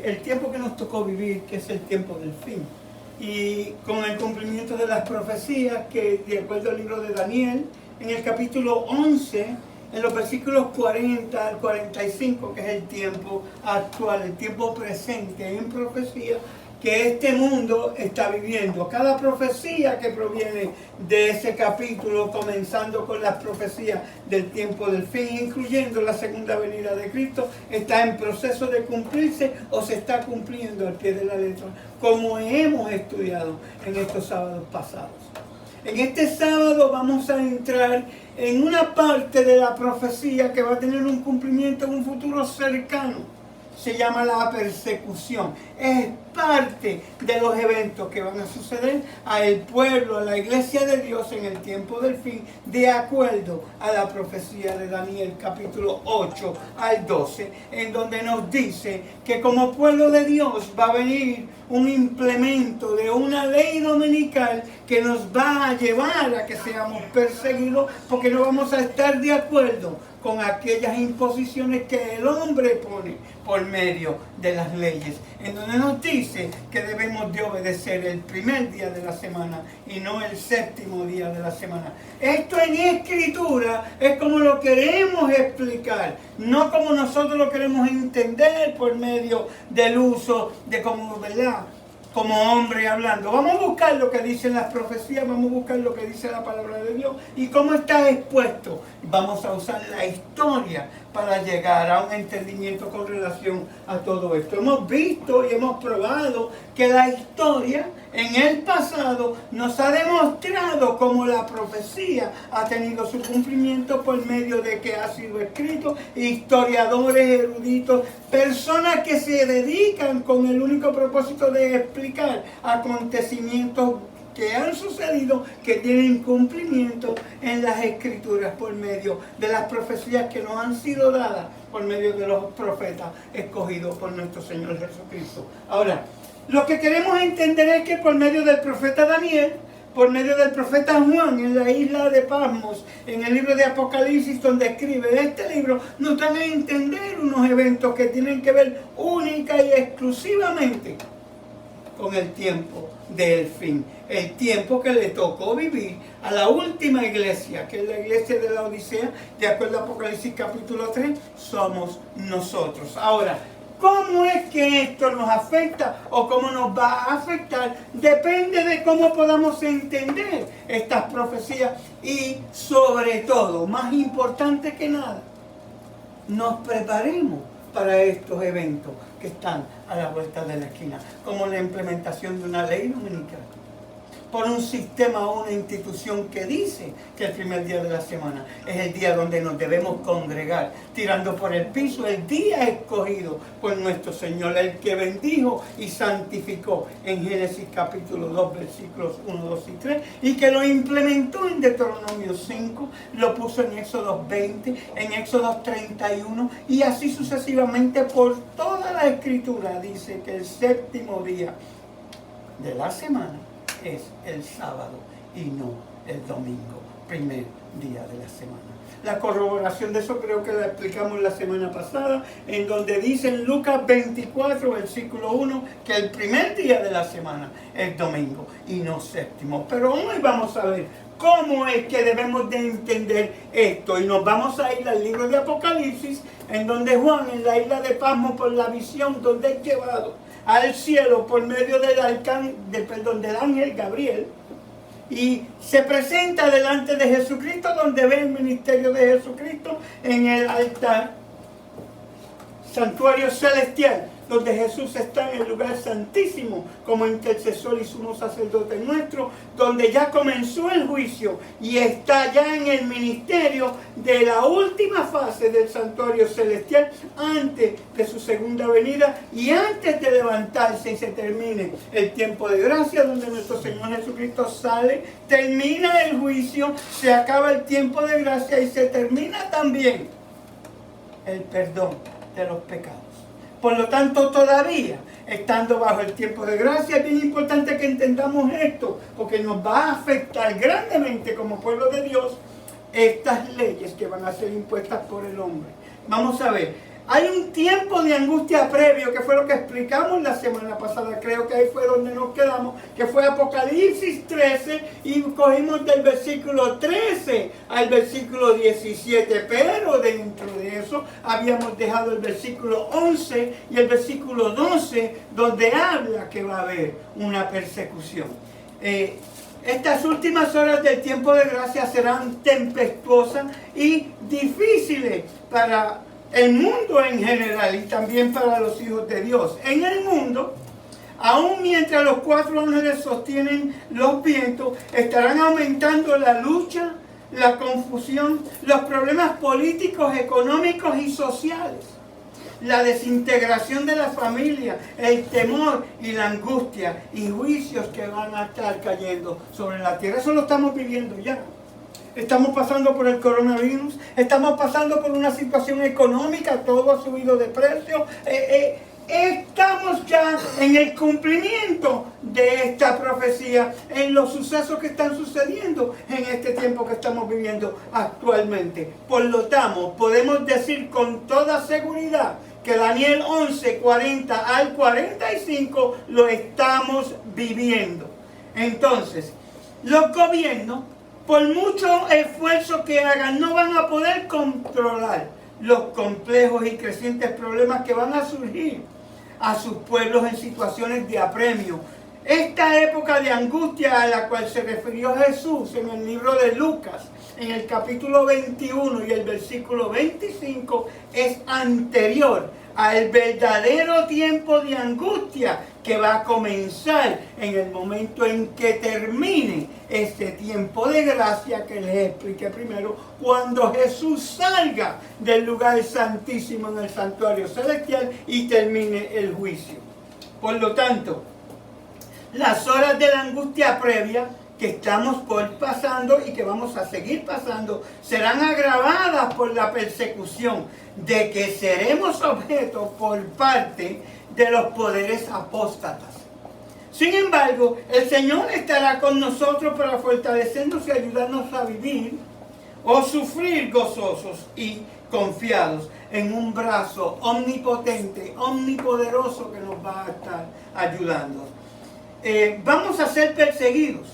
el tiempo que nos tocó vivir, que es el tiempo del fin. Y con el cumplimiento de las profecías, que de acuerdo al libro de Daniel, en el capítulo 11, en los versículos 40 al 45, que es el tiempo actual, el tiempo presente en profecía, que este mundo está viviendo. Cada profecía que proviene de ese capítulo, comenzando con las profecías del tiempo del fin, incluyendo la segunda venida de Cristo, está en proceso de cumplirse o se está cumpliendo al pie de la letra, como hemos estudiado en estos sábados pasados. En este sábado vamos a entrar en una parte de la profecía que va a tener un cumplimiento en un futuro cercano. Se llama la persecución. Es parte de los eventos que van a suceder al pueblo, a la iglesia de Dios en el tiempo del fin, de acuerdo a la profecía de Daniel capítulo 8 al 12, en donde nos dice que como pueblo de Dios va a venir un implemento de una ley dominical que nos va a llevar a que seamos perseguidos, porque no vamos a estar de acuerdo con aquellas imposiciones que el hombre pone por medio de las leyes, en donde nos dice que debemos de obedecer el primer día de la semana y no el séptimo día de la semana. Esto en escritura es como lo queremos explicar, no como nosotros lo queremos entender por medio del uso de como, ¿verdad?, como hombre hablando. Vamos a buscar lo que dicen las profecías, vamos a buscar lo que dice la palabra de Dios y cómo está expuesto. Vamos a usar la historia para llegar a un entendimiento con relación a todo esto. Hemos visto y hemos probado que la historia en el pasado nos ha demostrado cómo la profecía ha tenido su cumplimiento por medio de que ha sido escrito, historiadores, eruditos, personas que se dedican con el único propósito de explicar acontecimientos que han sucedido, que tienen cumplimiento en las escrituras por medio de las profecías que nos han sido dadas por medio de los profetas escogidos por nuestro Señor Jesucristo. Ahora, lo que queremos entender es que por medio del profeta Daniel, por medio del profeta Juan en la isla de Patmos, en el libro de Apocalipsis donde escribe este libro, nos dan a entender unos eventos que tienen que ver única y exclusivamente con el tiempo del fin, el tiempo que le tocó vivir a la última iglesia, que es la iglesia de la Odisea, de acuerdo a Apocalipsis capítulo 3, somos nosotros. Ahora, ¿cómo es que esto nos afecta o cómo nos va a afectar? Depende de cómo podamos entender estas profecías y, sobre todo, más importante que nada, nos preparemos para estos eventos que están a la vuelta de la esquina, como la implementación de una ley dominical, por un sistema o una institución que dice que el primer día de la semana es el día donde nos debemos congregar, tirando por el piso el día escogido por nuestro Señor, el que bendijo y santificó en Génesis capítulo 2, versículos 1, 2 y 3, y que lo implementó en Deuteronomio 5, lo puso en Éxodo 20, en Éxodo 31, y así sucesivamente por toda la Escritura dice que el séptimo día de la semana es el sábado y no el domingo, primer día de la semana. La corroboración de eso creo que la explicamos la semana pasada, en donde dice en Lucas 24, versículo 1, que el primer día de la semana es domingo y no séptimo. Pero hoy vamos a ver cómo es que debemos de entender esto, y nos vamos a ir al libro de Apocalipsis, en donde Juan, en la isla de Patmos, por la visión donde es llevado al cielo por medio del ángel Gabriel, y se presenta delante de Jesucristo, donde ve el ministerio de Jesucristo en el altar, santuario celestial, donde Jesús está en el lugar santísimo como intercesor y sumo sacerdote nuestro, donde ya comenzó el juicio y está ya en el ministerio de la última fase del santuario celestial antes de su segunda venida y antes de levantarse y se termine el tiempo de gracia, donde nuestro Señor Jesucristo sale, termina el juicio, se acaba el tiempo de gracia y se termina también el perdón de los pecados. Por lo tanto, todavía estando bajo el tiempo de gracia, es bien importante que entendamos esto, porque nos va a afectar grandemente como pueblo de Dios estas leyes que van a ser impuestas por el hombre. Vamos a ver, Hay un tiempo de angustia previo, que fue lo que explicamos la semana pasada, creo que ahí fue donde nos quedamos, que fue Apocalipsis 13, y cogimos del versículo 13 al versículo 17, pero dentro de eso habíamos dejado el versículo 11 y el versículo 12, donde habla que va a haber una persecución. Estas últimas horas del tiempo de gracia serán tempestuosas y difíciles para el mundo en general y también para los hijos de Dios. En el mundo, aún mientras los 4 ángeles sostienen los vientos, estarán aumentando la lucha, la confusión, los problemas políticos, económicos y sociales, la desintegración de la familia, el temor y la angustia y juicios que van a estar cayendo sobre la tierra. Eso lo estamos viviendo ya. Estamos pasando por el coronavirus, estamos pasando por una situación económica, todo ha subido de precio. Estamos ya en el cumplimiento de esta profecía, en los sucesos que están sucediendo en este tiempo que estamos viviendo actualmente. Por lo tanto, podemos decir con toda seguridad que Daniel 11, 40 al 45 lo estamos viviendo. Entonces, los gobiernos, por mucho esfuerzo que hagan, no van a poder controlar los complejos y crecientes problemas que van a surgir a sus pueblos en situaciones de apremio. Esta época de angustia a la cual se refirió Jesús en el libro de Lucas, en el capítulo 21 y el versículo 25, es anterior al verdadero tiempo de angustia que va a comenzar en el momento en que termine este tiempo de gracia que les expliqué primero, cuando Jesús salga del lugar santísimo en el santuario celestial y termine el juicio. Por lo tanto, las horas de la angustia previa que estamos pasando y que vamos a seguir pasando serán agravadas por la persecución de que seremos objeto por parte de los poderes apóstatas. Sin embargo, el Señor estará con nosotros para fortalecernos y ayudarnos a vivir o sufrir gozosos y confiados en un brazo omnipotente, omnipoderoso que nos va a estar ayudando. Vamos a ser perseguidos.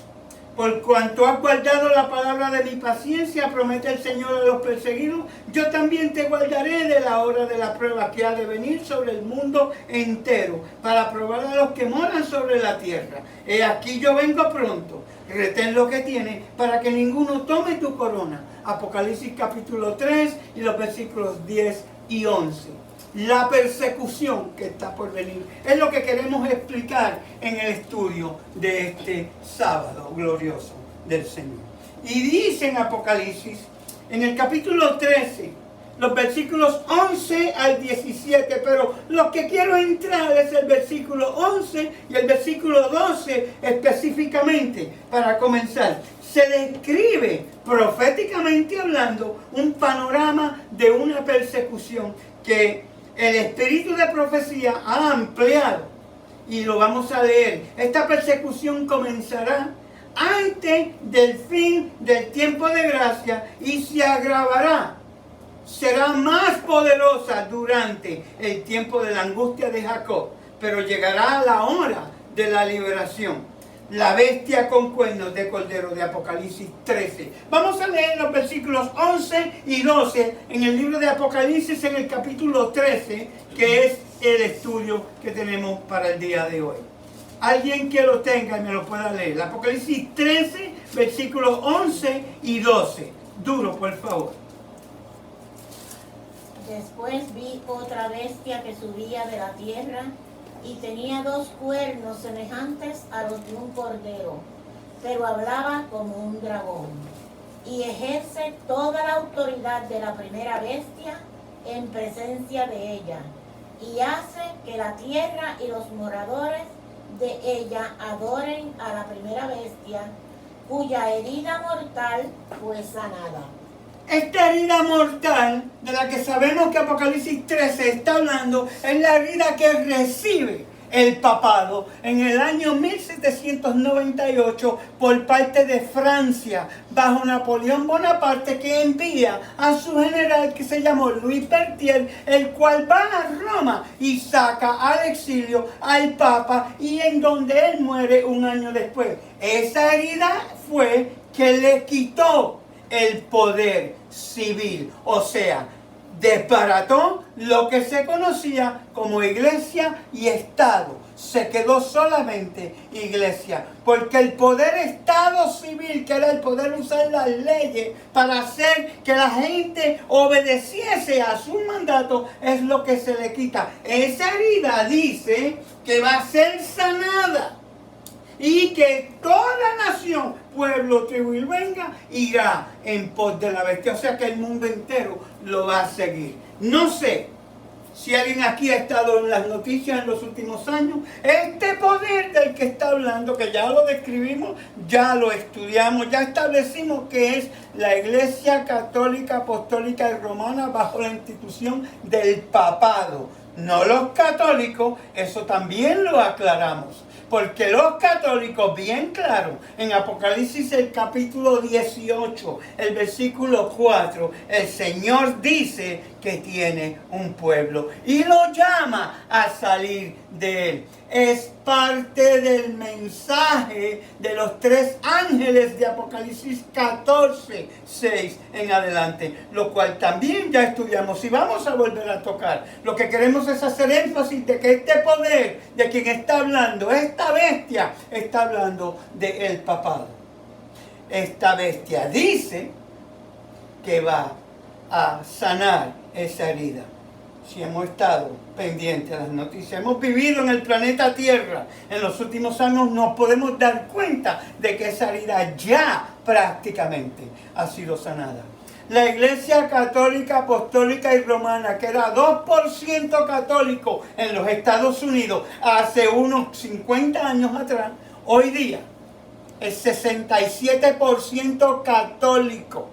Por cuanto has guardado la palabra de mi paciencia, promete el Señor a los perseguidos, yo también te guardaré de la hora de la prueba que ha de venir sobre el mundo entero, para probar a los que moran sobre la tierra. He aquí yo vengo pronto, retén lo que tienes, para que ninguno tome tu corona. Apocalipsis capítulo 3 y los versículos 10 y 11. La persecución que está por venir es lo que queremos explicar en el estudio de este sábado glorioso del Señor. Y dice en Apocalipsis, en el capítulo 13, los versículos 11 al 17, pero lo que quiero entrar es el versículo 11 y el versículo 12 específicamente para comenzar. Se describe proféticamente hablando un panorama de una persecución que el espíritu de profecía ha ampliado, y lo vamos a leer. Esta persecución comenzará antes del fin del tiempo de gracia y se agravará. Será más poderosa durante el tiempo de la angustia de Jacob, pero llegará a la hora de la liberación. La bestia con cuernos de cordero de Apocalipsis 13. Vamos a leer los versículos 11 y 12 en el libro de Apocalipsis, en el capítulo 13, que es el estudio que tenemos para el día de hoy. Alguien que lo tenga y me lo pueda leer. Apocalipsis 13, versículos 11 y 12. Duro, por favor. Después vi otra bestia que subía de la tierra y tenía 2 cuernos semejantes a los de un cordero, pero hablaba como un dragón, y ejerce toda la autoridad de la primera bestia en presencia de ella, y hace que la tierra y los moradores de ella adoren a la primera bestia, cuya herida mortal fue sanada. Esta herida mortal, de la que sabemos que Apocalipsis 13 está hablando, es la herida que recibe el papado en el año 1798 por parte de Francia, bajo Napoleón Bonaparte, que envía a su general que se llamó Louis Berthier, el cual va a Roma y saca al exilio al Papa, y en donde él muere un año después. Esa herida fue que le quitó el poder civil, o sea, desbarató lo que se conocía como iglesia y Estado. Se quedó solamente iglesia, porque el poder Estado civil, que era el poder usar las leyes para hacer que la gente obedeciese a su mandato, es lo que se le quita. Esa herida dice que va a ser sanada y que toda nación, pueblo, tribu y venga, irá en pos de la bestia. O sea que el mundo entero lo va a seguir. No sé si alguien aquí ha estado en las noticias en los últimos años. Este poder del que está hablando, que ya lo describimos, ya lo estudiamos, ya establecimos que es la Iglesia Católica, Apostólica y Romana bajo la institución del papado. No los católicos, eso también lo aclaramos. Porque los católicos, bien claro, en Apocalipsis el capítulo 18, el versículo 4, el Señor dice que tiene un pueblo y lo llama a salir de él. Es parte del mensaje de los 3 ángeles de Apocalipsis 14, 6 en adelante, lo cual también ya estudiamos y vamos a volver a tocar. Lo que queremos es hacer énfasis de que este poder de quien está hablando, esta bestia, está hablando del papado. Esta bestia dice que va a sanar esa herida. Si hemos estado pendientes a las noticias, hemos vivido en el planeta Tierra en los últimos años, nos podemos dar cuenta de que esa herida ya prácticamente ha sido sanada. La Iglesia Católica, Apostólica y Romana, que era 2% católico en los Estados Unidos hace unos 50 años atrás, hoy día es 67% católico.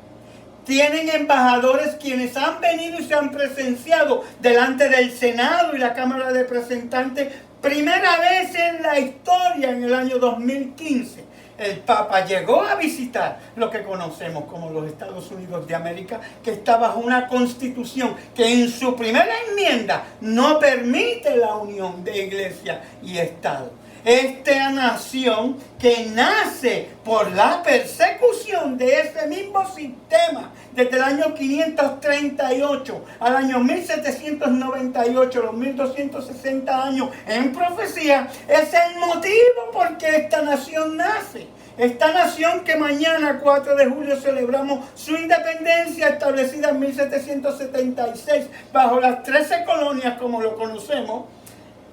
Tienen embajadores quienes han venido y se han presenciado delante del Senado y la Cámara de Representantes. Primera vez en la historia, en el año 2015, el Papa llegó a visitar lo que conocemos como los Estados Unidos de América, que está bajo una constitución que en su primera enmienda no permite la unión de iglesia y Estado. Esta nación que nace por la persecución de ese mismo sistema desde el año 538 al año 1798, los 1260 años en profecía, es el motivo por que esta nación nace. Esta nación que mañana, 4 de julio, celebramos su independencia, establecida en 1776 bajo las 13 colonias como lo conocemos,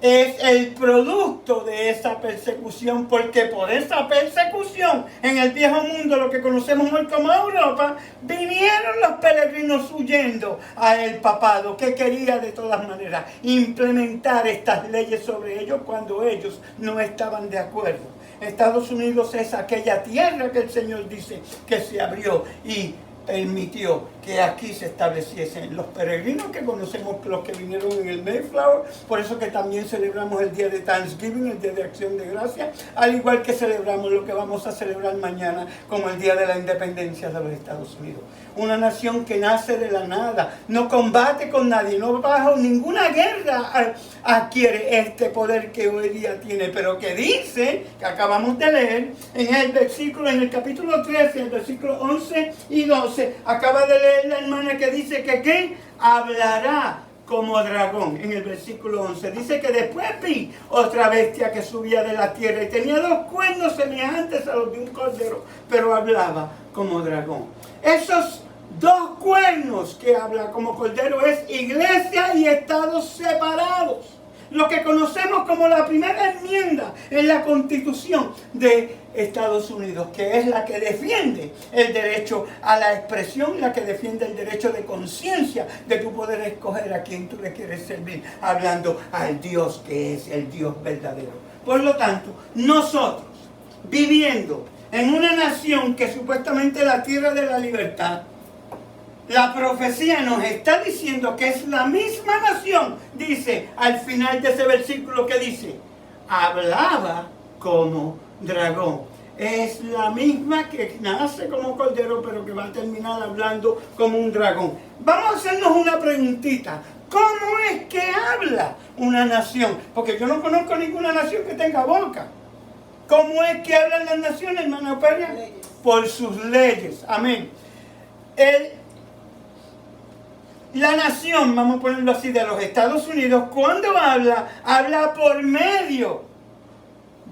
es el producto de esa persecución, porque por esa persecución en el viejo mundo, lo que conocemos hoy como Europa, vinieron los peregrinos huyendo al papado, que quería de todas maneras implementar estas leyes sobre ellos cuando ellos no estaban de acuerdo. Estados Unidos es aquella tierra que el Señor dice que se abrió y permitió que aquí se estableciesen los peregrinos que conocemos, los que vinieron en el Mayflower. Por eso que también celebramos el día de Thanksgiving, el día de Acción de Gracia, al igual que celebramos lo que vamos a celebrar mañana como el día de la independencia de los Estados Unidos. Una nación que nace de la nada, no combate con nadie, no bajo ninguna guerra adquiere este poder que hoy día tiene, pero que dice, que acabamos de leer en el versículo, en el capítulo 13, el versículo 11 y 12, acaba de leer la hermana que dice que ¿qué? Hablará como dragón. En el versículo 11 dice que después vi otra bestia que subía de la tierra y tenía 2 cuernos semejantes a los de un cordero, pero hablaba como dragón. Esos 2 cuernos que habla como cordero es iglesia y estados separados. Lo que conocemos como la primera enmienda en la Constitución de Estados Unidos, que es la que defiende el derecho a la expresión, la que defiende el derecho de conciencia, de tu poder escoger a quien tú le quieres servir, hablando al Dios que es el Dios verdadero. Por lo tanto, nosotros, viviendo en una nación que supuestamente es la tierra de la libertad, la profecía nos está diciendo que es la misma nación, dice al final de ese versículo que dice, hablaba como dragón. Es la misma que nace como cordero, pero que va a terminar hablando como un dragón. Vamos a hacernos una preguntita. ¿Cómo es que habla una nación? Porque yo no conozco ninguna nación que tenga boca. ¿Cómo es que hablan las naciones, hermana Peria? Por sus leyes. Amén. La nación, vamos a ponerlo así, de los Estados Unidos, cuando habla por medio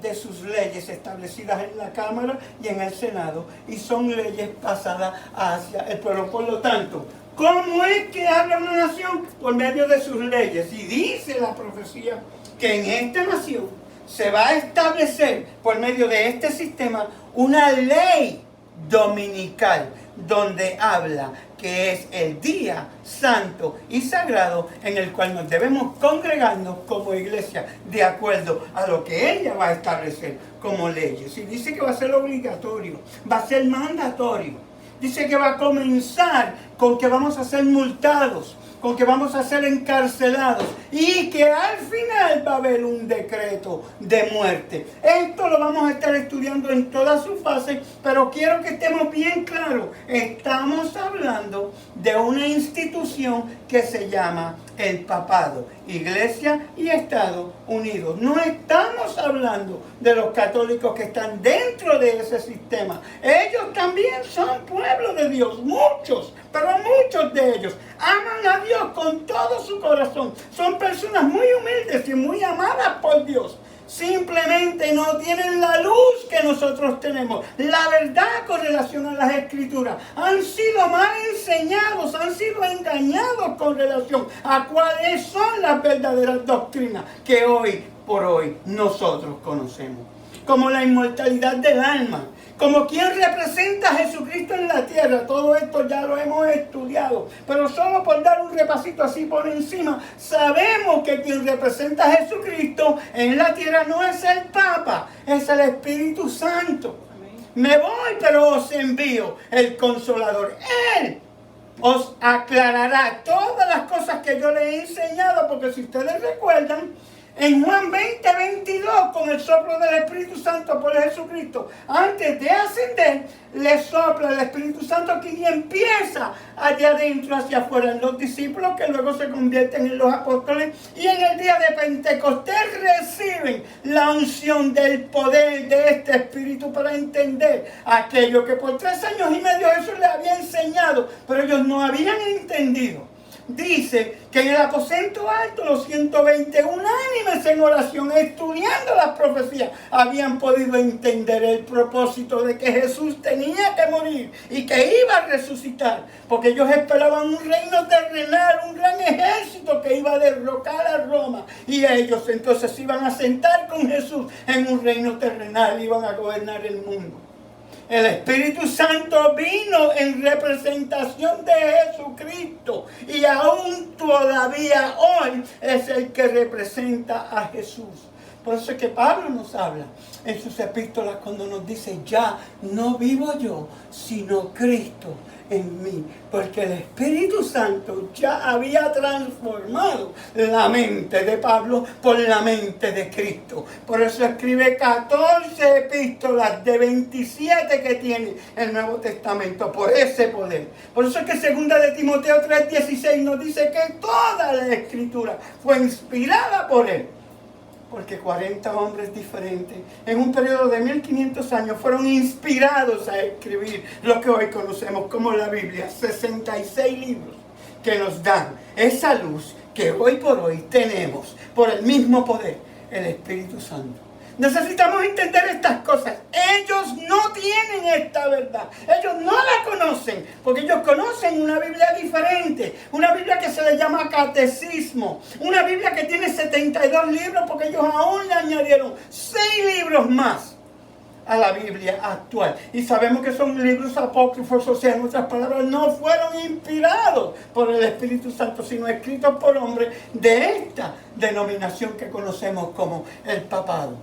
de sus leyes establecidas en la Cámara y en el Senado, y son leyes pasadas hacia el pueblo. Por lo tanto, ¿cómo es que habla una nación? Por medio de sus leyes. Y dice la profecía que en esta nación se va a establecer por medio de este sistema una ley dominical, donde habla que es el día santo y sagrado en el cual nos debemos congregarnos como iglesia de acuerdo a lo que ella va a establecer como leyes. Y dice que va a ser obligatorio, va a ser mandatorio. Dice que va a comenzar con que vamos a ser multados, con que vamos a ser encarcelados y que al final va a haber un decreto de muerte. Esto lo vamos a estar estudiando en todas sus fases, pero quiero que estemos bien claros. Estamos hablando de una institución que se llama el papado, Iglesia y Estados Unidos. No estamos hablando de los católicos que están dentro de ese sistema. Ellos también son pueblo de Dios, muchos, pero muchos de ellos aman a Dios con todo su corazón. Son personas muy humildes y muy amadas por Dios. Simplemente no tienen la luz que nosotros tenemos, la verdad con relación a las Escrituras. Han sido mal enseñados, han sido engañados con relación a cuáles son las verdaderas doctrinas que hoy por hoy nosotros conocemos. Como la inmortalidad del alma, como quien representa a Jesucristo en la tierra. Todo esto ya lo hemos estudiado, pero solo por dar un repasito así por encima, sabemos que quien representa a Jesucristo en la tierra no es el Papa, es el Espíritu Santo. Me voy, pero os envío el Consolador. Él os aclarará todas las cosas que yo les he enseñado, porque si ustedes recuerdan, en Juan 20:22, con el soplo del Espíritu Santo por Jesucristo, antes de ascender, le sopla el Espíritu Santo aquí y empieza allá adentro hacia afuera en los discípulos, que luego se convierten en los apóstoles, y en el día de Pentecostés reciben la unción del poder de este Espíritu para entender aquello que por 3 años y medio Jesús les había enseñado, pero ellos no habían entendido. Dice que en el aposento alto los 120 unánimes en oración, estudiando las profecías, habían podido entender el propósito de que Jesús tenía que morir y que iba a resucitar, porque ellos esperaban un reino terrenal, un gran ejército que iba a derrocar a Roma, y ellos entonces iban a sentar con Jesús en un reino terrenal, iban a gobernar el mundo. El Espíritu Santo vino en representación de Jesucristo y aún todavía hoy es el que representa a Jesús. Por eso es que Pablo nos habla en sus epístolas cuando nos dice: ya no vivo yo, sino Cristo en mí, porque el Espíritu Santo ya había transformado la mente de Pablo por la mente de Cristo. Por eso escribe 14 epístolas de 27 que tiene el Nuevo Testamento, por ese poder. Por eso es que 2 de Timoteo 3:16 nos dice que toda la Escritura fue inspirada por él. Porque 40 hombres diferentes en un periodo de 1500 años fueron inspirados a escribir lo que hoy conocemos como la Biblia. 66 libros que nos dan esa luz que hoy por hoy tenemos por el mismo poder, el Espíritu Santo. Necesitamos entender estas cosas. Ellos no tienen esta verdad. Ellos no la conocen, porque ellos conocen una Biblia diferente. Una Biblia que se le llama catecismo. Una Biblia que tiene 72 libros, porque ellos aún le añadieron 6 libros más a la Biblia actual. Y sabemos que son libros apócrifos, o sea, en otras palabras, no fueron inspirados por el Espíritu Santo, sino escritos por hombres de esta denominación que conocemos como el papado.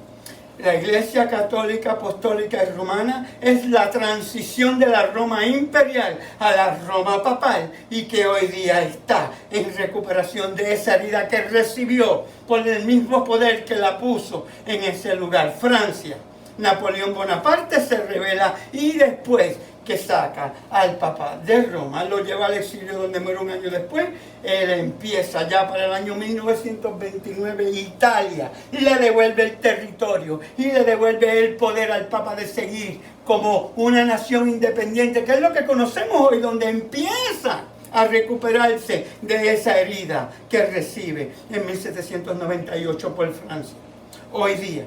La Iglesia Católica, Apostólica y Romana es la transición de la Roma imperial a la Roma papal y que hoy día está en recuperación de esa herida que recibió por el mismo poder que la puso en ese lugar. Francia, Napoleón Bonaparte se rebela y después que saca al Papa de Roma, lo lleva al exilio donde muere un año después. Él empieza ya para el año 1929 Italia y le devuelve el territorio y le devuelve el poder al Papa de seguir como una nación independiente, que es lo que conocemos hoy, donde empieza a recuperarse de esa herida que recibe en 1798 por Francia. Hoy día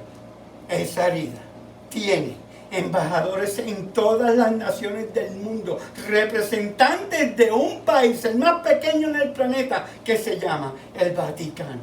esa herida tiene embajadores en todas las naciones del mundo, representantes de un país, el más pequeño en el planeta, que se llama el Vaticano,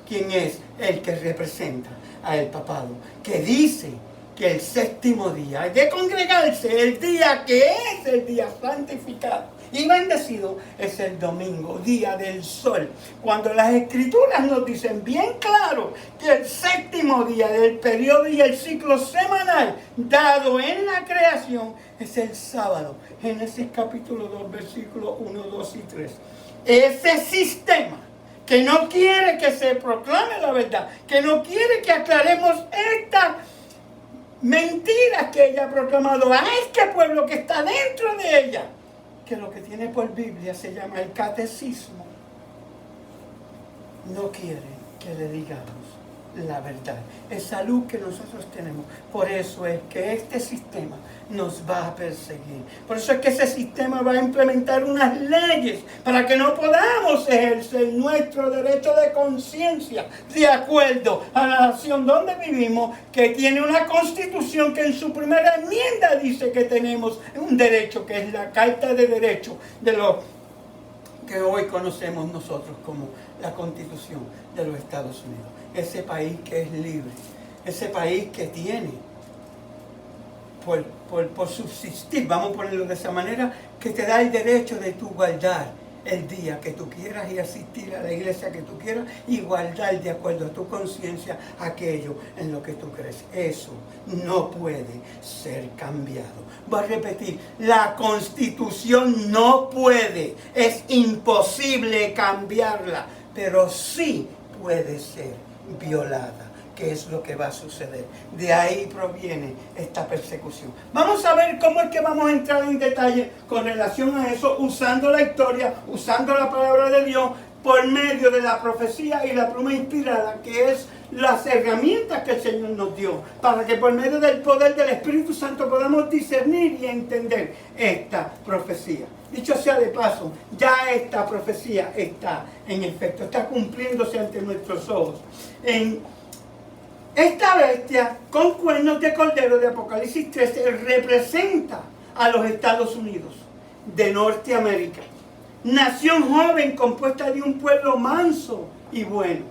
quien es el que representa al papado, que dice que el séptimo día de congregarse, el día que es el día santificado y bendecido, es el domingo, día del sol, cuando las escrituras nos dicen bien claro que el séptimo día del periodo y el ciclo semanal dado en la creación es el sábado. Génesis capítulo 2, versículos 1, 2 y 3. Ese sistema que no quiere que se proclame la verdad, que no quiere que aclaremos estas mentiras que ella ha proclamado a este pueblo que está dentro de ella, que lo que tiene por Biblia se llama el catecismo, no quiere que le digamos la verdad, esa luz que nosotros tenemos. Por eso es que este sistema nos va a perseguir. Por eso es que ese sistema va a implementar unas leyes para que no podamos ejercer nuestro derecho de conciencia de acuerdo a la nación donde vivimos, que tiene una constitución que en su primera enmienda dice que tenemos un derecho, que es la Carta de Derechos de los que hoy conocemos nosotros como la Constitución de los Estados Unidos. Ese país que es libre, ese país que tiene por subsistir, vamos a ponerlo de esa manera, que te da el derecho de tu guardar el día que tú quieras y asistir a la iglesia que tú quieras y guardar de acuerdo a tu conciencia aquello en lo que tú crees. Eso no puede ser cambiado. Voy a repetir, la Constitución no puede, es imposible cambiarla, pero sí puede ser violada, que es lo que va a suceder. De ahí proviene esta persecución. Vamos a ver cómo es que vamos a entrar en detalle con relación a eso, usando la historia, usando la palabra de Dios, por medio de la profecía y la pluma inspirada, que es las herramientas que el Señor nos dio, para que por medio del poder del Espíritu Santo podamos discernir y entender esta profecía. Dicho sea de paso, ya esta profecía está en efecto, está cumpliéndose ante nuestros ojos. Esta bestia con cuernos de cordero de Apocalipsis 13 representa a los Estados Unidos de Norteamérica, nación joven compuesta de un pueblo manso y bueno,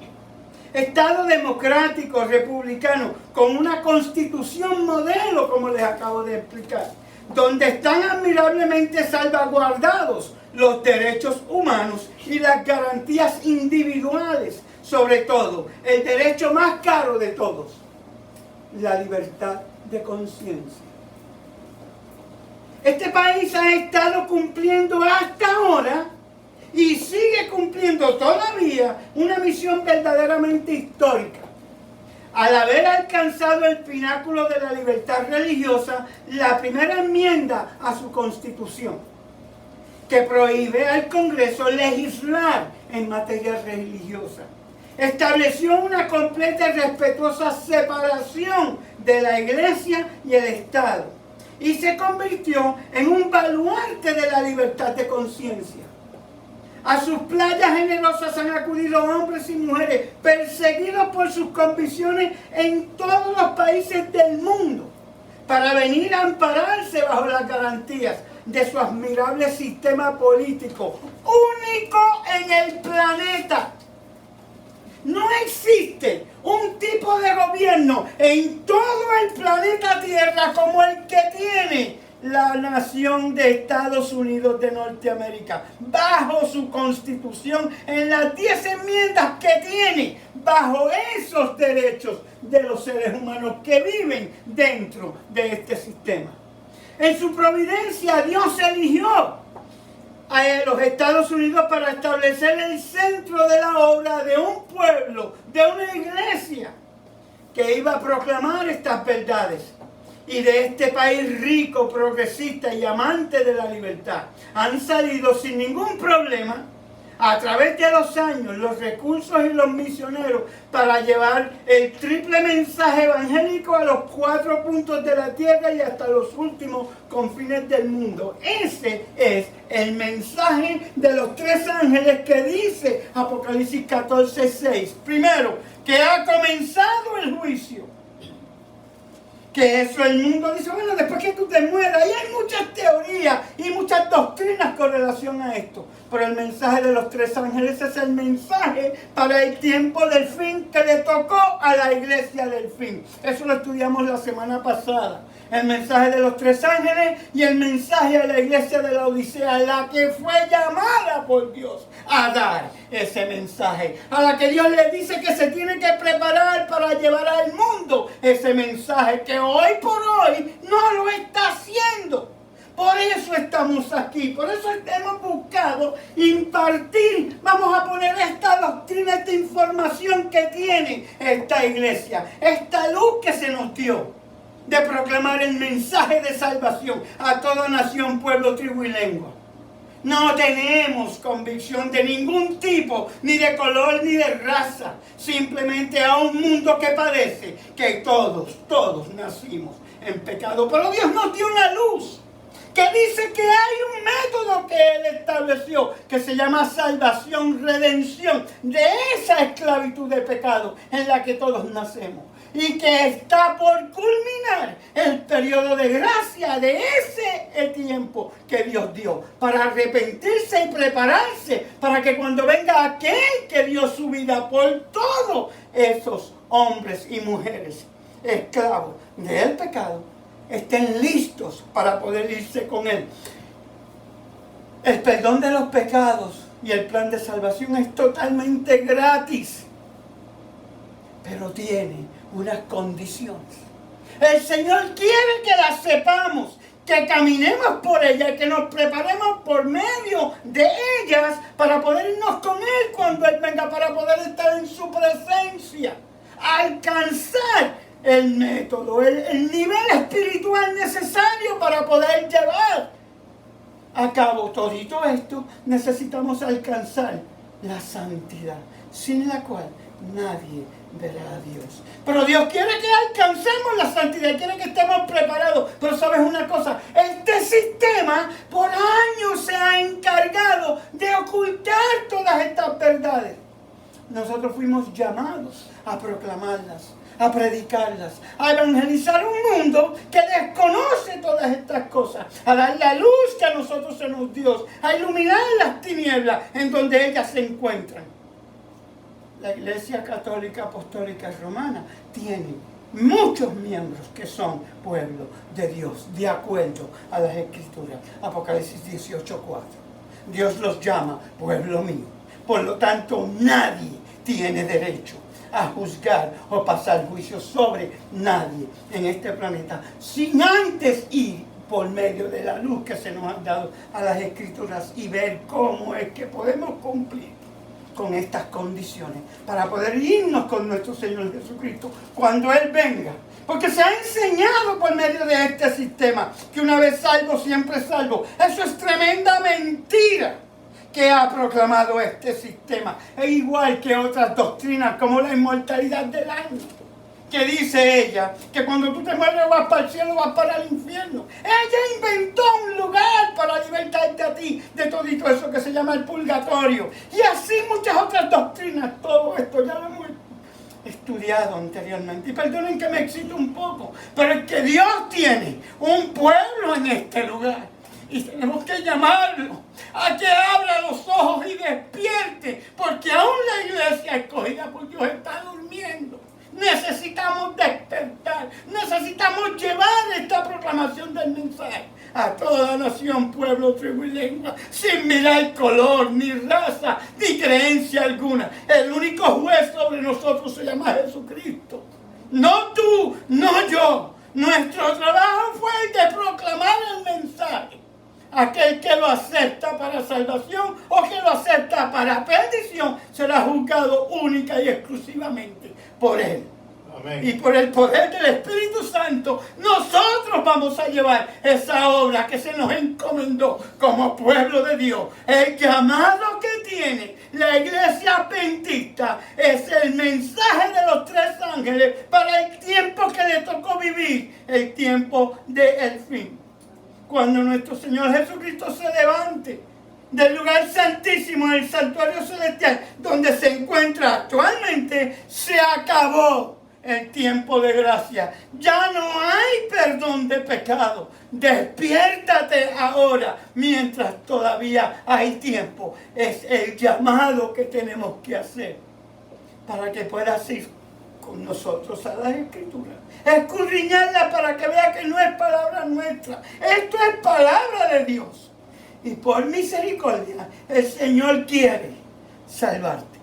Estado democrático, republicano, con una constitución modelo, como les acabo de explicar, donde están admirablemente salvaguardados los derechos humanos y las garantías individuales, sobre todo el derecho más caro de todos, la libertad de conciencia. Este país ha estado cumpliendo hasta ahora y sigue cumpliendo todavía una misión verdaderamente histórica. Al haber alcanzado el pináculo de la libertad religiosa, la primera enmienda a su constitución, que prohíbe al Congreso legislar en materia religiosa, estableció una completa y respetuosa separación de la Iglesia y el Estado y se convirtió en un baluarte de la libertad de conciencia. A sus playas generosas han acudido hombres y mujeres perseguidos por sus convicciones en todos los países del mundo para venir a ampararse bajo las garantías de su admirable sistema político, único en el planeta. No existe un tipo de gobierno en todo el planeta Tierra como el que tiene la nación de Estados Unidos de Norteamérica, bajo su constitución, en las 10 enmiendas que tiene, bajo esos derechos de los seres humanos que viven dentro de este sistema. En su providencia, Dios eligió a los Estados Unidos para establecer el centro de la obra de un pueblo, de una iglesia que iba a proclamar estas verdades. Y de este país rico, progresista y amante de la libertad han salido sin ningún problema a través de los años los recursos y los misioneros para llevar el triple mensaje evangélico a los 4 puntos de la tierra y hasta los últimos confines del mundo. Ese es el mensaje de los 3 ángeles que dice Apocalipsis 14:6. Primero, que ha comenzado el juicio. Que eso el mundo dice, bueno, después que tú te mueras, y hay muchas teorías y muchas doctrinas con relación a esto. Pero el mensaje de los 3 ángeles es el mensaje para el tiempo del fin que le tocó a la iglesia del fin. Eso lo estudiamos la semana pasada. El mensaje de los 3 ángeles y el mensaje a la iglesia de la Odisea, la que fue llamada por Dios a dar ese mensaje, a la que Dios le dice que se tiene que preparar para llevar al mundo ese mensaje que hoy por hoy no lo está haciendo. Por eso estamos aquí, por eso hemos buscado impartir, vamos a poner esta doctrina, esta información que tiene esta iglesia, esta luz que se nos dio, de proclamar el mensaje de salvación a toda nación, pueblo, tribu y lengua. No tenemos convicción de ningún tipo, ni de color, ni de raza. Simplemente a un mundo que padece, que todos nacimos en pecado. Pero Dios nos dio una luz que dice que hay un método que Él estableció, que se llama salvación, redención, de esa esclavitud de pecado en la que todos nacemos. Y que está por culminar el periodo de gracia de ese tiempo que Dios dio para arrepentirse y prepararse para que cuando venga aquel que dio su vida por todos esos hombres y mujeres esclavos del pecado estén listos para poder irse con Él. El perdón de los pecados y el plan de salvación es totalmente gratis, pero tiene unas condiciones. El Señor quiere que las sepamos, que caminemos por ellas, que nos preparemos por medio de ellas para poder irnos con Él cuando Él venga, para poder estar en su presencia, alcanzar el método, el nivel espiritual necesario para poder llevar a cabo todo esto. Necesitamos alcanzar la santidad, sin la cual nadie verá a Dios. Pero Dios quiere que alcancemos la santidad, quiere que estemos preparados. Pero sabes una cosa, este sistema por años se ha encargado de ocultar todas estas verdades. Nosotros fuimos llamados a proclamarlas, a predicarlas, a evangelizar un mundo que desconoce todas estas cosas, a dar la luz que a nosotros se nos dio, a iluminar las tinieblas en donde ellas se encuentran. La Iglesia Católica Apostólica Romana tiene muchos miembros que son pueblo de Dios, de acuerdo a las Escrituras. Apocalipsis 18:4. Dios los llama pueblo mío. Por lo tanto, nadie tiene derecho a juzgar o pasar juicio sobre nadie en este planeta sin antes ir por medio de la luz que se nos ha dado a las Escrituras y ver cómo es que podemos cumplir con estas condiciones para poder irnos con nuestro Señor Jesucristo cuando Él venga. Porque se ha enseñado por medio de este sistema que una vez salvo, siempre salvo. Eso es tremenda mentira que ha proclamado este sistema. Es igual que otras doctrinas como la inmortalidad del alma, que dice ella que cuando tú te mueres vas para el cielo, vas para el infierno. Ella inventó un lugar para libertarte a ti de todo eso que se llama el purgatorio. Y así muchas otras doctrinas. Todo esto ya lo hemos estudiado anteriormente. Y perdonen que me excito un poco, pero es que Dios tiene un pueblo en este lugar. Y tenemos que llamarlo a que abra los ojos y despierte, porque aún la iglesia escogida por Dios está durmiendo. Necesitamos despertar, necesitamos llevar esta proclamación del mensaje a toda nación, pueblo, tribu y lengua, sin mirar color, ni raza, ni creencia alguna. El único juez sobre nosotros se llama Jesucristo. No tú, no yo. Nuestro trabajo fue el de proclamar el mensaje. Aquel que lo acepta para salvación o que lo acepta para perdición será juzgado única y exclusivamente por Él. Amén. Y por el poder del Espíritu Santo, nosotros vamos a llevar esa obra que se nos encomendó como pueblo de Dios. El llamado que tiene la iglesia adventista es el mensaje de los 3 ángeles para el tiempo que le tocó vivir, el tiempo del fin. Cuando nuestro Señor Jesucristo se levante del lugar santísimo, en el santuario celestial, donde se encuentra actualmente, se acabó el tiempo de gracia. Ya no hay perdón de pecado. Despiértate ahora mientras todavía hay tiempo. Es el llamado que tenemos que hacer para que puedas ir con nosotros a las Escrituras. Escudriñarla para que vea que no es palabra nuestra. Esto es palabra de Dios. Y por misericordia, el Señor quiere salvarte.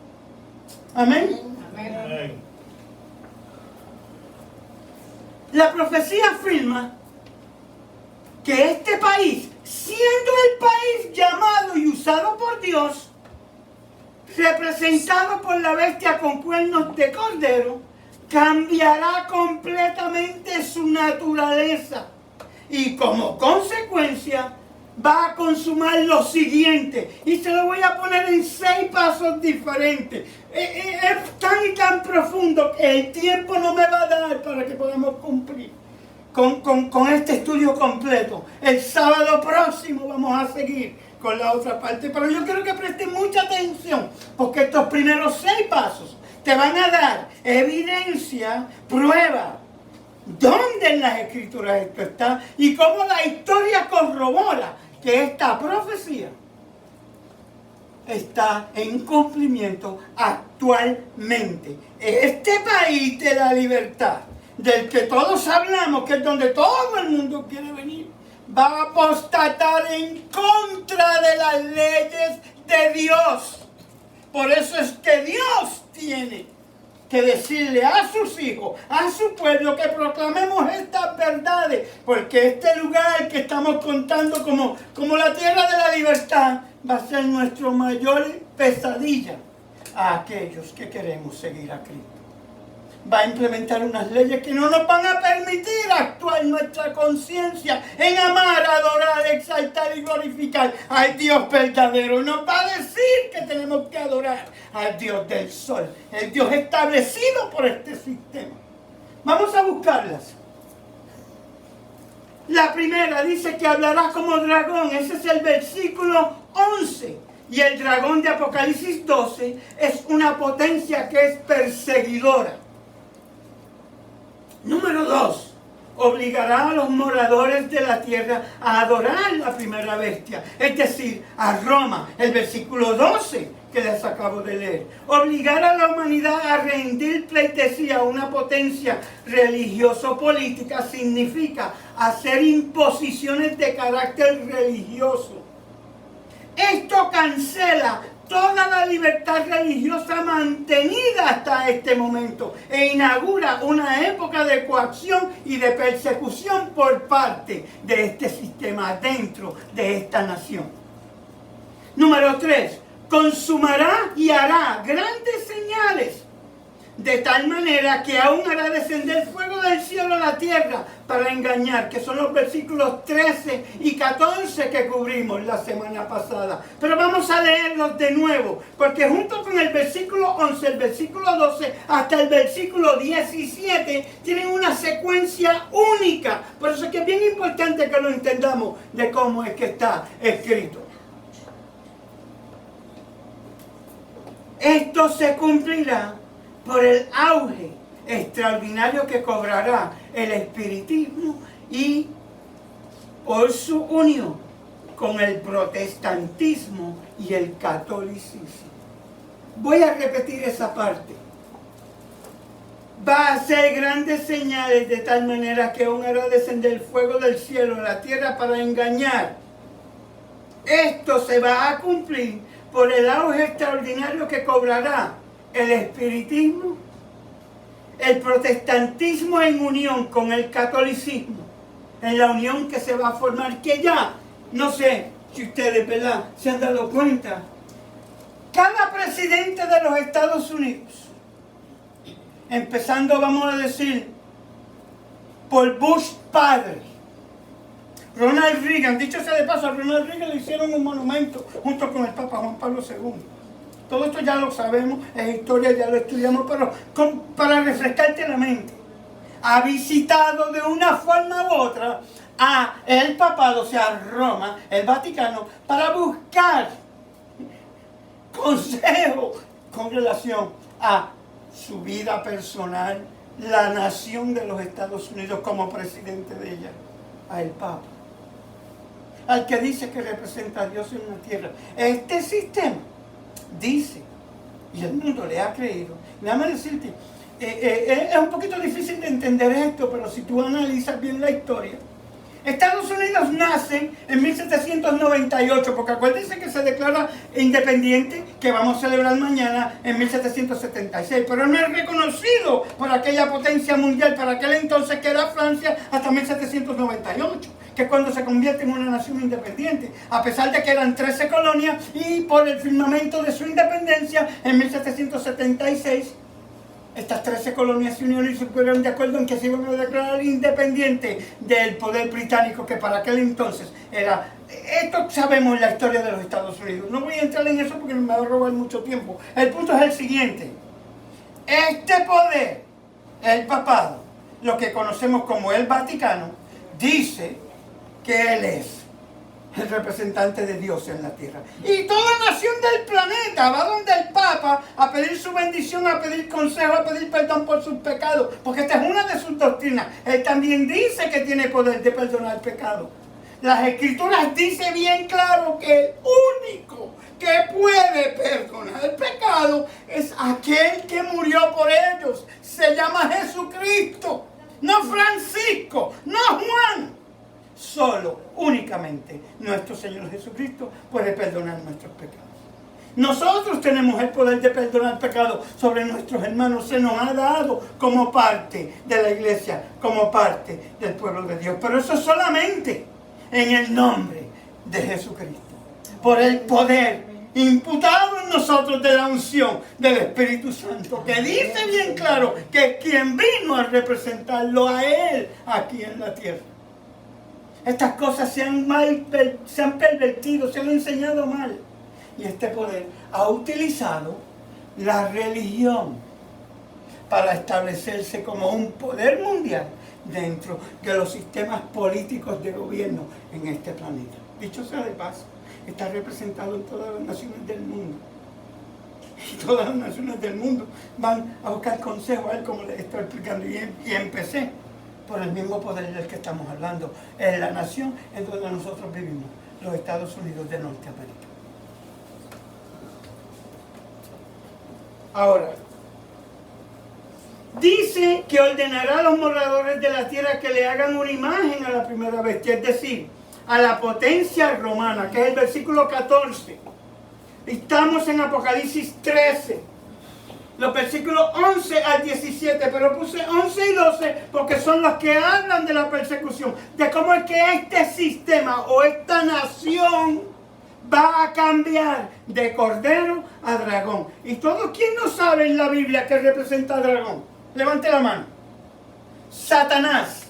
Amén. Amén. Amén. La profecía afirma que este país, siendo el país llamado y usado por Dios, representado por la bestia con cuernos de cordero, cambiará completamente su naturaleza y como consecuencia va a consumar lo siguiente, y se lo voy a poner en 6 pasos diferentes. Es tan y tan profundo que el tiempo no me va a dar para que podamos cumplir con este estudio completo. El sábado próximo vamos a seguir con la otra parte, pero yo quiero que presten mucha atención, porque estos primeros 6 pasos te van a dar evidencia, prueba, dónde en las Escrituras esto está y cómo la historia corrobora que esta profecía está en cumplimiento actualmente. Este país de la libertad, del que todos hablamos, que es donde todo el mundo quiere venir, va a apostatar en contra de las leyes de Dios. Por eso es que Dios tiene que decirle a sus hijos, a su pueblo, que proclamemos estas verdades, porque este lugar que estamos contando como la tierra de la libertad va a ser nuestro mayor pesadilla a aquellos que queremos seguir a Cristo. Va a implementar unas leyes que no nos van a permitir actuar nuestra conciencia en amar, adorar, exaltar y glorificar al Dios verdadero. Nos va a decir que tenemos que adorar al Dios del sol, el Dios establecido por este sistema. Vamos a buscarlas. La primera dice que hablará como dragón. Ese es el versículo 11. Y el dragón de Apocalipsis 12 es una potencia que es perseguidora. Número 2, obligará a los moradores de la tierra a adorar la primera bestia, es decir, a Roma, el versículo 12 que les acabo de leer. Obligar a la humanidad a rendir pleitesía a una potencia religioso-política significa hacer imposiciones de carácter religioso. Esto cancela toda la libertad religiosa mantenida hasta este momento e inaugura una época de coacción y de persecución por parte de este sistema dentro de esta nación. Número 3, consumará y hará grandes señales, de tal manera que aún hará descender fuego del cielo a la tierra para engañar, que son los versículos 13 y 14 que cubrimos la semana pasada. Pero vamos a leerlos de nuevo, porque junto con el versículo 11, el versículo 12 hasta el versículo 17 tienen una secuencia única. Por eso es que es bien importante que lo entendamos de cómo es que está escrito. Esto se cumplirá por el auge extraordinario que cobrará el espiritismo y por su unión con el protestantismo y el catolicismo. Voy a repetir esa parte. va a hacer grandes señales de tal manera que aún hará descender fuego del cielo a la tierra para engañar. Esto se va a cumplir por el auge extraordinario que cobrará el espiritismo, el protestantismo en unión con el catolicismo, en la unión que se va a formar, que ya, no sé si ustedes, ¿verdad?, se han dado cuenta, cada presidente de los Estados Unidos, empezando, vamos a decir, por Bush padre, Ronald Reagan, dicho sea de paso, a Ronald Reagan le hicieron un monumento junto con el Papa Juan Pablo II. Todo esto ya lo sabemos, es historia, ya lo estudiamos, pero para refrescarte la mente, ha visitado de una forma u otra a el papado, o sea, Roma, el Vaticano, para buscar consejo con relación a su vida personal, la nación de los Estados Unidos como presidente de ella, a el Papa, al que dice que representa a Dios en la tierra. Este sistema dice, y el mundo le ha creído, déjame decirte, es un poquito difícil de entender esto, pero si tú analizas bien la historia, Estados Unidos nace en 1798, porque acuérdense que se declara independiente, que vamos a celebrar mañana, en 1776, pero no es reconocido por aquella potencia mundial para aquel entonces que era Francia hasta 1798, que es cuando se convierte en una nación independiente, a pesar de que eran 13 colonias y por el firmamento de su independencia en 1776, estas 13 colonias se unieron y se pusieron de acuerdo en que se iban a declarar independientes del poder británico, que para aquel entonces era... Esto sabemos en la historia de los Estados Unidos. No voy a entrar en eso porque me va a robar mucho tiempo. El punto es el siguiente. Este poder, el papado, lo que conocemos como el Vaticano, dice que él es el representante de Dios en la tierra. Y toda nación del planeta va donde el Papa a pedir su bendición, a pedir consejo, a pedir perdón por sus pecados, porque esta es una de sus doctrinas. Él también dice que tiene poder de perdonar pecados. Las Escrituras dicen bien claro que el único que puede perdonar el pecado es aquel que murió por ellos. Se llama Jesucristo, no Francisco, no Juan. Solo, únicamente, nuestro Señor Jesucristo puede perdonar nuestros pecados. Nosotros tenemos el poder de perdonar pecados sobre nuestros hermanos. Se nos ha dado como parte de la iglesia, como parte del pueblo de Dios. Pero eso solamente en el nombre de Jesucristo. Por el poder imputado en nosotros de la unción del Espíritu Santo, que dice bien claro que quien vino a representarlo a Él aquí en la tierra. Estas cosas se han pervertido, se han enseñado mal. Y este poder ha utilizado la religión para establecerse como un poder mundial dentro de los sistemas políticos de gobierno en este planeta. Dicho sea de paso, está representado en todas las naciones del mundo. Y todas las naciones del mundo van a buscar consejo a él, como les estoy explicando. Y empecé por el mismo poder del que estamos hablando, en la nación en donde nosotros vivimos, los Estados Unidos de Norteamérica. Ahora, dice que ordenará a los moradores de la tierra que le hagan una imagen a la primera bestia, es decir, a la potencia romana, que es el versículo 14. Estamos en Apocalipsis 13. Los versículos 11 al 17, pero puse 11 y 12 porque son los que hablan de la persecución, de cómo es que este sistema o esta nación va a cambiar de cordero a dragón. Y todos, ¿quién no sabe en la Biblia que representa a dragón? Levante la mano. Satanás.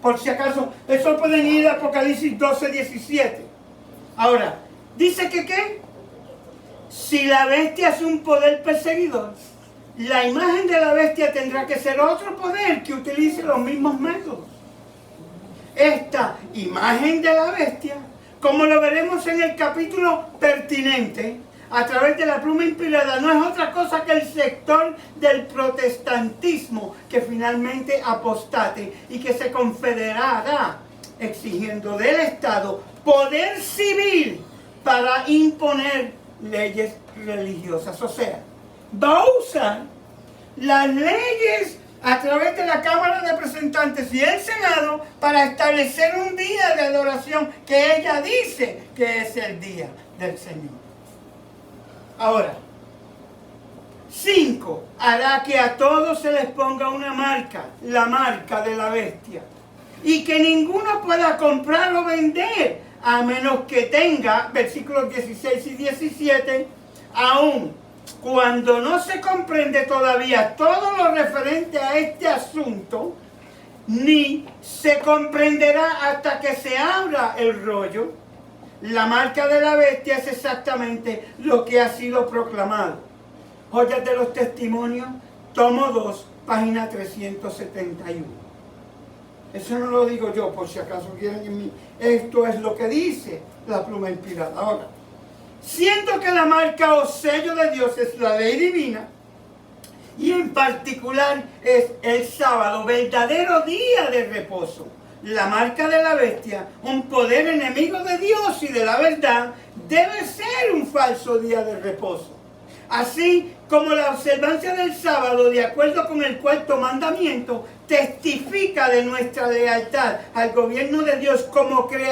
Por si acaso, eso pueden ir a Apocalipsis 12, 17. Ahora, dice que ¿qué? Si la bestia es un poder perseguidor, la imagen de la bestia tendrá que ser otro poder que utilice los mismos métodos. Esta imagen de la bestia, como lo veremos en el capítulo pertinente, a través de la pluma inspirada, no es otra cosa que el sector del protestantismo que finalmente apostate y que se confederará exigiendo del Estado poder civil para imponer leyes religiosas. O sea, va a usar las leyes a través de la Cámara de Representantes y el Senado para establecer un día de adoración que ella dice que es el día del Señor. Ahora, 5. Hará que a todos se les ponga una marca, la marca de la bestia, y que ninguno pueda comprar o vender, a menos que tenga, versículos 16 y 17, aún cuando no se comprende todavía todo lo referente a este asunto, ni se comprenderá hasta que se abra el rollo. La marca de la bestia es exactamente lo que ha sido proclamado. Joyas de los Testimonios, tomo 2, página 371. Eso no lo digo yo, por si acaso quieren en mí. Esto es lo que dice la pluma inspirada. Ahora, siendo que la marca o sello de Dios es la ley divina, y en particular es el sábado, verdadero día de reposo, la marca de la bestia, un poder enemigo de Dios y de la verdad, debe ser un falso día de reposo. Así como la observancia del sábado, de acuerdo con el cuarto mandamiento, testifica de nuestra lealtad al gobierno de Dios como creador